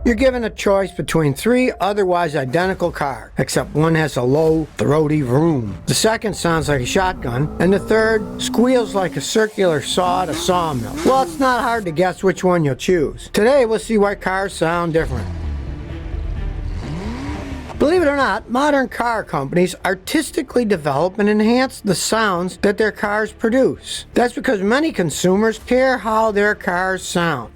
You're given a choice between 3 otherwise identical cars, except one has a low, throaty vroom. The second sounds like a shotgun, and the third squeals like a circular saw at a sawmill. Well, it's not hard to guess which one you'll choose. Today, we'll see why cars sound different. Believe it or not, modern car companies artistically develop and enhance the sounds that their cars produce. That's because many consumers care how their cars sound.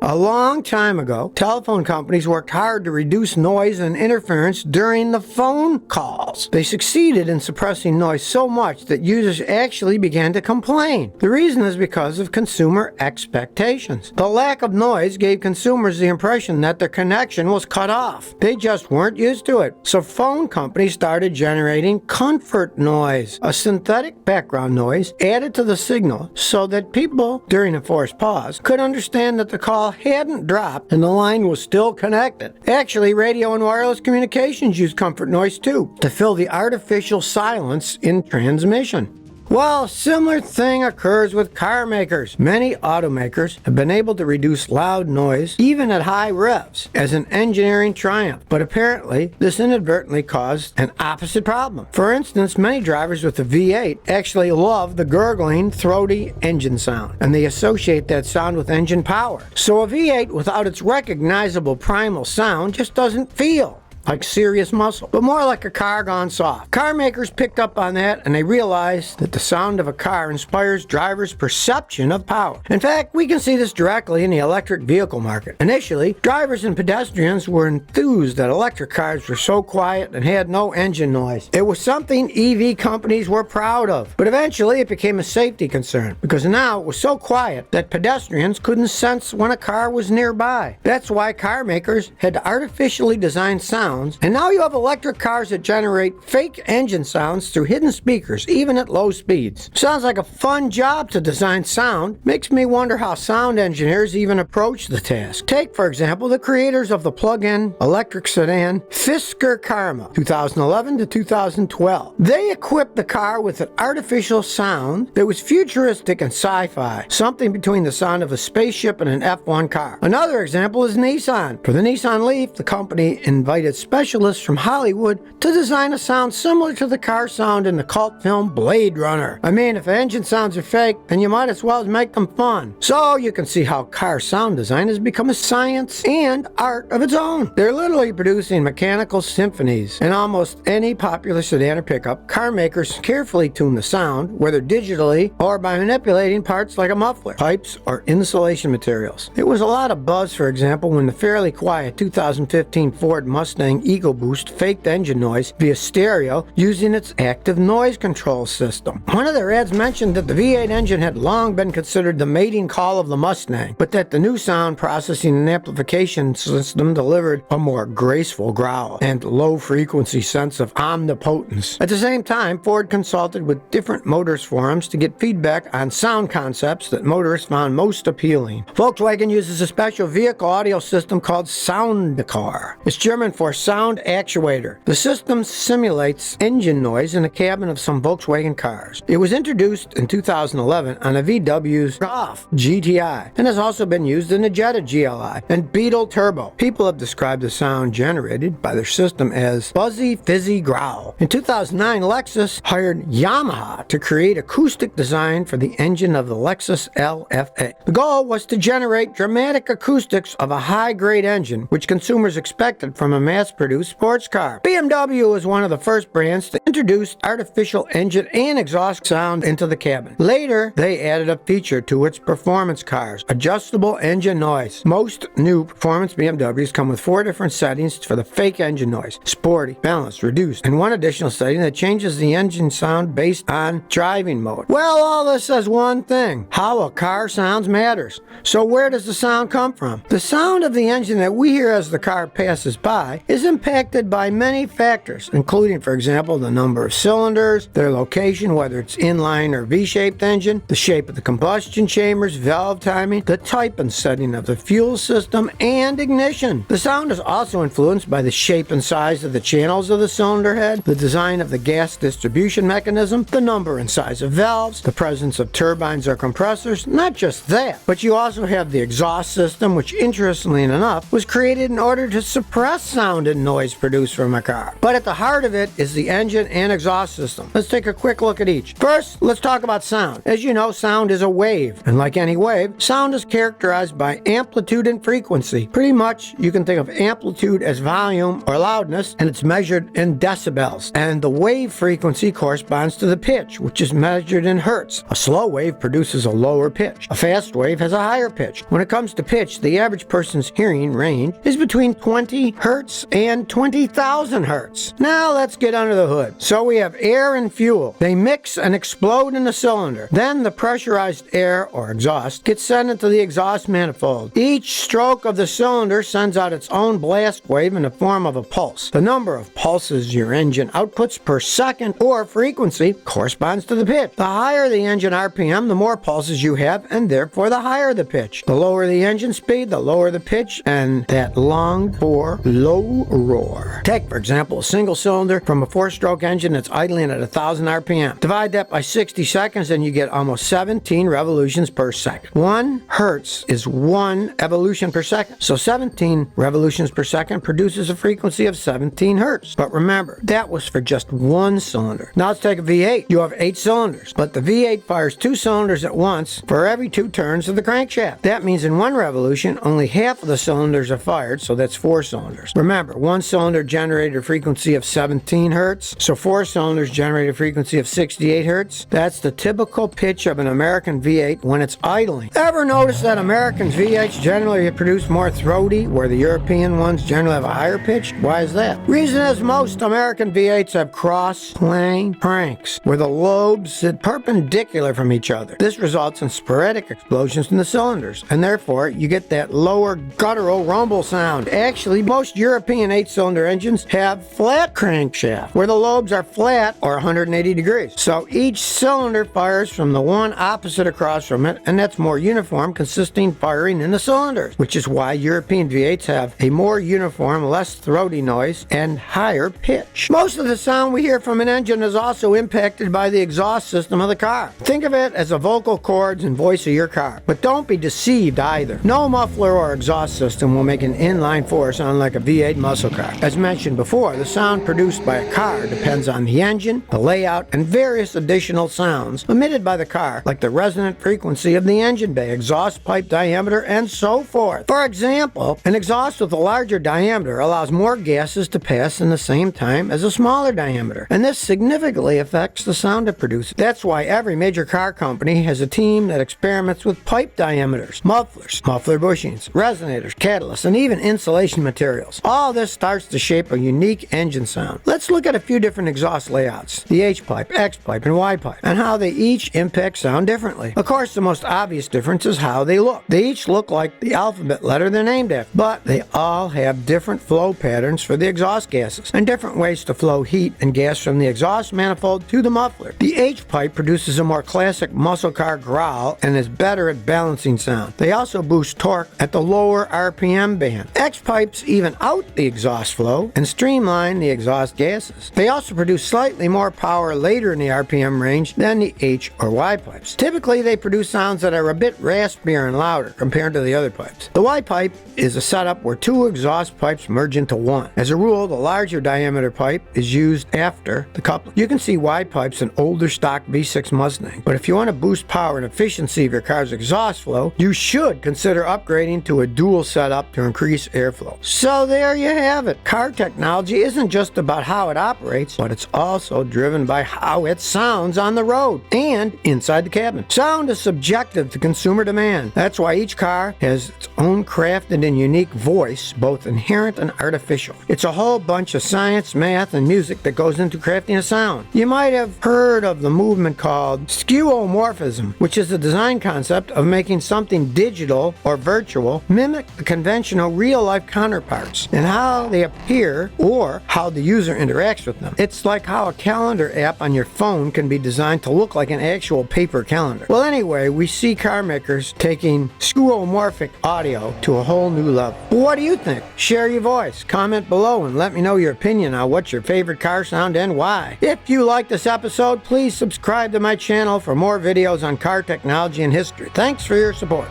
A long time ago, telephone companies worked hard to reduce noise and interference during the phone calls. They succeeded in suppressing noise so much that users actually began to complain. The reason is because of consumer expectations. The lack of noise gave consumers the impression that their connection was cut off. They just weren't used to it. So phone companies started generating comfort noise, a synthetic background noise added to the signal so that people, during a forced pause, could understand that the call hadn't dropped and the line was still connected. Actually, radio and wireless communications use comfort noise too, to fill the artificial silence in transmission. Well, a similar thing occurs with car makers. Many automakers have been able to reduce loud noise, even at high revs, as an engineering triumph. But apparently, this inadvertently caused an opposite problem. For instance, many drivers with a V8 actually love the gurgling, throaty engine sound, and they associate that sound with engine power. So a V8 without its recognizable primal sound just doesn't feel like serious muscle, but more like a car gone soft. Car makers picked up on that, and they realized that the sound of a car inspires drivers' perception of power. In fact, we can see this directly in the electric vehicle market. Initially, drivers and pedestrians were enthused that electric cars were so quiet and had no engine noise. It was something EV companies were proud of, but eventually it became a safety concern, because now it was so quiet that pedestrians couldn't sense when a car was nearby. That's why car makers had to artificially design sound. And now you have electric cars that generate fake engine sounds through hidden speakers, even at low speeds. Sounds like a fun job to design sound. Makes me wonder how sound engineers even approach the task. Take, for example, the creators of the plug-in electric sedan Fisker Karma, 2011 to 2012. They equipped the car with an artificial sound that was futuristic and sci-fi, something between the sound of a spaceship and an F1 car. Another example is Nissan. For the Nissan Leaf, the company invited specialists from Hollywood to design a sound similar to the car sound in the cult film Blade Runner. I mean, if engine sounds are fake, then you might as well make them fun. So you can see how car sound design has become a science and art of its own. They're literally producing mechanical symphonies. In almost any popular sedan or pickup, car makers carefully tune the sound, whether digitally or by manipulating parts like a muffler, pipes, or insulation materials. There was a lot of buzz, for example, when the fairly quiet 2015 Ford Mustang EcoBoost faked engine noise via stereo using its active noise control system. One of their ads mentioned that the V8 engine had long been considered the mating call of the Mustang, but that the new sound processing and amplification system delivered a more graceful growl and low-frequency sense of omnipotence. At the same time, Ford consulted with different motors forums to get feedback on sound concepts that motorists found most appealing. Volkswagen uses a special vehicle audio system called Soundcar. It's German for sound actuator. The system simulates engine noise in the cabin of some Volkswagen cars. It was introduced in 2011 on a VW's Golf GTI and has also been used in the Jetta GLI and Beetle Turbo. People have described the sound generated by their system as fuzzy, fizzy growl. In 2009, Lexus hired Yamaha to create acoustic design for the engine of the Lexus LFA. The goal was to generate dramatic acoustics of a high-grade engine, which consumers expected from a mass-produced sports car. BMW was one of the first brands to introduce artificial engine and exhaust sound into the cabin. Later, they added a feature to its performance cars, adjustable engine noise. Most new performance BMWs come with 4 different settings for the fake engine noise: sporty, balanced, reduced, and one additional setting that changes the engine sound based on driving mode. Well, all this says one thing: how a car sounds matters. So where does the sound come from? The sound of the engine that we hear as the car passes by is impacted by many factors, including, for example, the number of cylinders, their location, whether it's inline or V-shaped engine, the shape of the combustion chambers, valve timing, the type and setting of the fuel system, and ignition. The sound is also influenced by the shape and size of the channels of the cylinder head, the design of the gas distribution mechanism, the number and size of valves, the presence of turbines or compressors. Not just that, but you also have the exhaust system, which interestingly enough was created in order to suppress sound and noise produced from a car. But at the heart of it is the engine and exhaust system. Let's take a quick look at each. First, let's talk about sound. As you know, sound is a wave, and like any wave, sound is characterized by amplitude and frequency. Pretty much, you can think of amplitude as volume or loudness, and it's measured in decibels. And the wave frequency corresponds to the pitch, which is measured in hertz. A slow wave produces a lower pitch. A fast wave has a higher pitch. When it comes to pitch, the average person's hearing range is between 20 hertz and 20,000 hertz. Now let's get under the hood. So we have air and fuel. They mix and explode in the cylinder. Then the pressurized air, or exhaust, gets sent into the exhaust manifold. Each stroke of the cylinder sends out its own blast wave in the form of a pulse. The number of pulses your engine outputs per second, or frequency, corresponds to the pitch. The higher the engine RPM, the more pulses you have, and therefore the higher the pitch. The lower the engine speed, the lower the pitch, and that longed for low roar. Take, for example, a single cylinder from a 4-stroke engine that's idling at 1,000 RPM. Divide that by 60 seconds and you get almost 17 revolutions per second. 1 hertz is 1 evolution per second. So 17 revolutions per second produces a frequency of 17 hertz. But remember, that was for just one cylinder. Now let's take a V8. You have 8 cylinders, but the V8 fires 2 cylinders at once for every 2 turns of the crankshaft. That means in 1 revolution, only half of the cylinders are fired, so that's 4 cylinders. Remember, 1 cylinder generated a frequency of 17 hertz, so 4 cylinders generate a frequency of 68 hertz. That's the typical pitch of an American V8 when it's idling. Ever notice that American V8s generally produce more throaty, where the European ones generally have a higher pitch? Why is that? Reason is most American V8s have cross-plane cranks, where the lobes sit perpendicular from each other. This results in sporadic explosions in the cylinders, and therefore you get that lower guttural rumble sound. Actually, most European 8-cylinder engines have flat crankshaft, where the lobes are flat or 180 degrees. So each cylinder fires from the one opposite across from it, and that's more uniform, consisting firing in the cylinders, which is why European V8s have a more uniform, less throaty noise and higher pitch. Most of the sound we hear from an engine is also impacted by the exhaust system of the car. Think of it as the vocal cords and voice of your car, but don't be deceived either. No muffler or exhaust system will make an inline 4 sound like a V8 muscle car. As mentioned before, the sound produced by a car depends on the engine, the layout, and various additional sounds emitted by the car, like the resonant frequency of the engine bay, exhaust pipe diameter, and so forth. For example, an exhaust with a larger diameter allows more gases to pass in the same time as a smaller diameter, and this significantly affects the sound it produces. That's why every major car company has a team that experiments with pipe diameters, mufflers, muffler bushings, resonators, catalysts, and even insulation materials. All this starts to shape a unique engine sound. Let's look at a few different exhaust layouts, the H-pipe, X-pipe, and Y-pipe, and how they each impact sound differently. Of course, the most obvious difference is how they look. They each look like the alphabet letter they're named after, but they all have different flow patterns for the exhaust gases, and different ways to flow heat and gas from the exhaust manifold to the muffler. The H-pipe produces a more classic muscle car growl and is better at balancing sound. They also boost torque at the lower RPM band. X-pipes even out the exhaust flow and streamline the exhaust gases. They also produce slightly more power later in the RPM range than the H or Y pipes. Typically, they produce sounds that are a bit raspier and louder compared to the other pipes. The Y pipe is a setup where 2 exhaust pipes merge into one. As a rule, the larger diameter pipe is used after the coupling. You can see Y pipes in older stock V6 Mustang, but if you want to boost power and efficiency of your car's exhaust flow, you should consider upgrading to a dual setup to increase airflow. So there you have it. Car technology isn't just about how it operates, but it's also driven by how it sounds on the road and inside the cabin. Sound is subjective to consumer demand. That's why each car has its own crafted and unique voice, both inherent and artificial. It's a whole bunch of science, math, and music that goes into crafting a sound. You might have heard of the movement called Skeuomorphism, which is the design concept of making something digital or virtual mimic the conventional real-life counterparts, and how how they appear or how the user interacts with them. It's like how a calendar app on your phone can be designed to look like an actual paper calendar. Well, anyway, we see car makers taking skeuomorphic audio to a whole new level. What do you think? Share your voice. Comment below and let me know your opinion on what's your favorite car sound and why. If you like this episode, please subscribe to my channel for more videos on car technology and history. Thanks for your support.